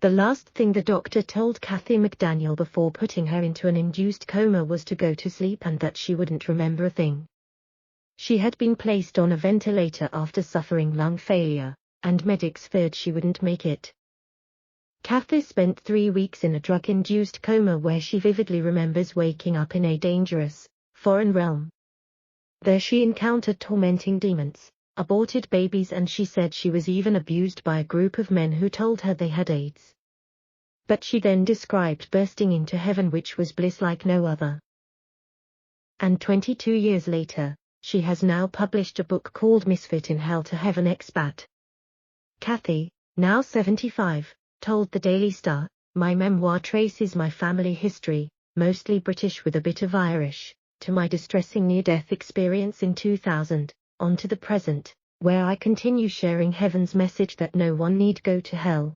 The last thing the doctor told Kathy McDaniel before putting her into an induced coma was to go to sleep and that she wouldn't remember a thing. She had been placed on a ventilator after suffering lung failure, and medics feared she wouldn't make it. Kathy spent 3 weeks in a drug-induced coma where she vividly remembers waking up in a dangerous, foreign realm. There she encountered tormenting demons, aborted babies, and she said she was even abused by a group of men who told her they had AIDS. But she then described bursting into heaven, which was bliss like no other. And 22 years later, she has now published a book called Misfit in Hell to Heaven Expat. Kathy, now 75, told the Daily Star, "My memoir traces my family history, mostly British with a bit of Irish, to my distressing near-death experience in 2000, on to the present, where I continue sharing heaven's message that no one need go to hell."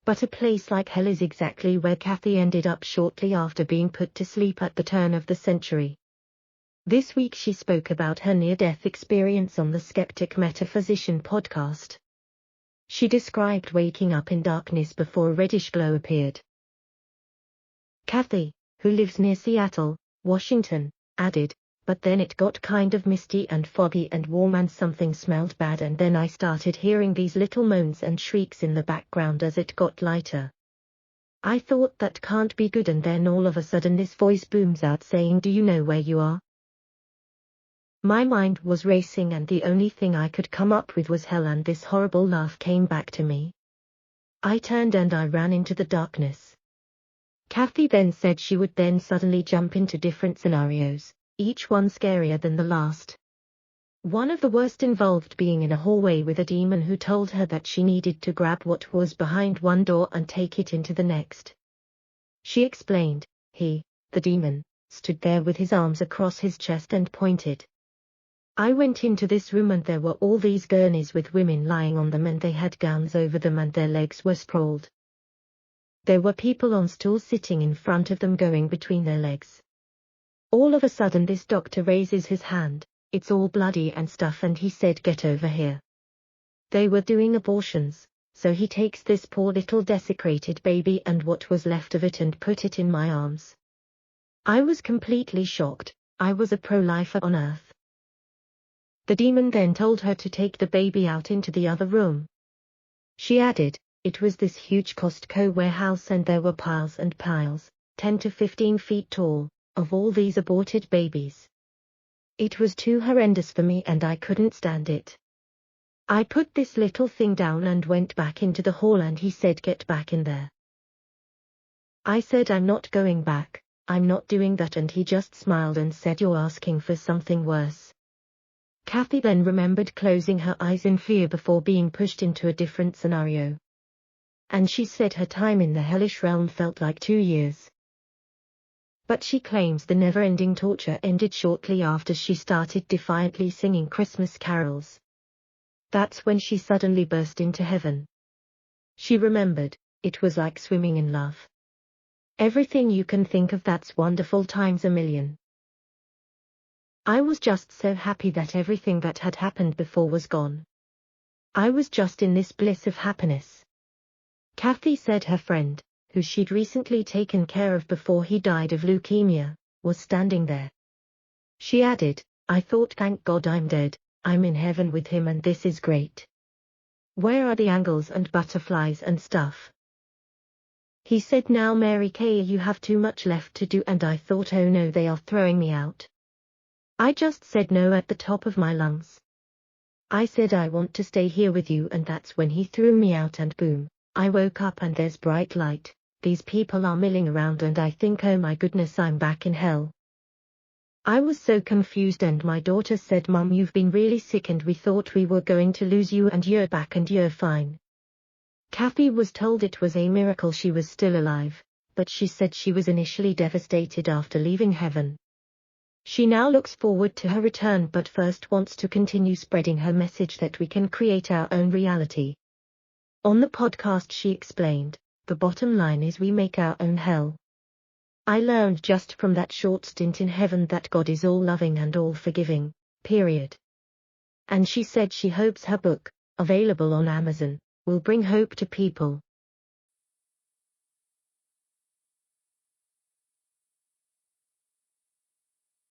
But a place like hell is exactly where Kathy ended up shortly after being put to sleep at the turn of the century. This week she spoke about her near-death experience on the Skeptic Metaphysician podcast. She described waking up in darkness before a reddish glow appeared. Kathy, who lives near Seattle, Washington, added, "But then it got kind of misty and foggy and warm and something smelled bad, and then I started hearing these little moans and shrieks in the background as it got lighter. I thought that can't be good, and then all of a sudden this voice booms out saying, 'Do you know where you are?' My mind was racing and the only thing I could come up with was hell, and this horrible laugh came back to me. I turned and I ran into the darkness." Kathy then said she would then suddenly jump into different scenarios, each one scarier than the last. One of the worst involved being in a hallway with a demon who told her that she needed to grab what was behind one door and take it into the next. She explained, "He, the demon, stood there with his arms across his chest and pointed. I went into this room and there were all these gurneys with women lying on them, and they had gowns over them and their legs were sprawled. There were people on stools sitting in front of them going between their legs. All of a sudden this doctor raises his hand, it's all bloody and stuff, and he said, 'Get over here.' They were doing abortions, so he takes this poor little desecrated baby and what was left of it and put it in my arms. I was completely shocked. I was a pro-lifer on earth." The demon then told her to take the baby out into the other room. She added, "It was this huge Costco warehouse and there were piles and piles, 10 to 15 feet tall, of all these aborted babies. It was too horrendous for me and I couldn't stand it. I put this little thing down and went back into the hall, and he said, 'Get back in there.' I said, 'I'm not going back, I'm not doing that,' and he just smiled and said, 'You're asking for something worse.'" Kathy then remembered closing her eyes in fear before being pushed into a different scenario. And she said her time in the hellish realm felt like 2 years. But she claims the never-ending torture ended shortly after she started defiantly singing Christmas carols. That's when she suddenly burst into heaven. She remembered, "It was like swimming in love. Everything you can think of that's wonderful times a million. I was just so happy that everything that had happened before was gone. I was just in this bliss of happiness." Kathy said her friend, who she'd recently taken care of before he died of leukemia, was standing there. She added, "I thought, thank God I'm dead, I'm in heaven with him and this is great. Where are the angels and butterflies and stuff?" He said, "Now Mary Kay, you have too much left to do," and I thought, oh no, they are throwing me out. I just said no at the top of my lungs. I said, "I want to stay here with you," and that's when he threw me out, and boom, I woke up and there's bright light, these people are milling around, and I think, oh my goodness, I'm back in hell. I was so confused, and my daughter said, "Mum, you've been really sick and we thought we were going to lose you, and you're back and you're fine." Kathy was told it was a miracle she was still alive, but she said she was initially devastated after leaving heaven. She now looks forward to her return, but first wants to continue spreading her message that we can create our own reality. On the podcast she explained, "The bottom line is we make our own hell. I learned just from that short stint in heaven that God is all loving and all forgiving, period." And she said she hopes her book, available on Amazon, will bring hope to people.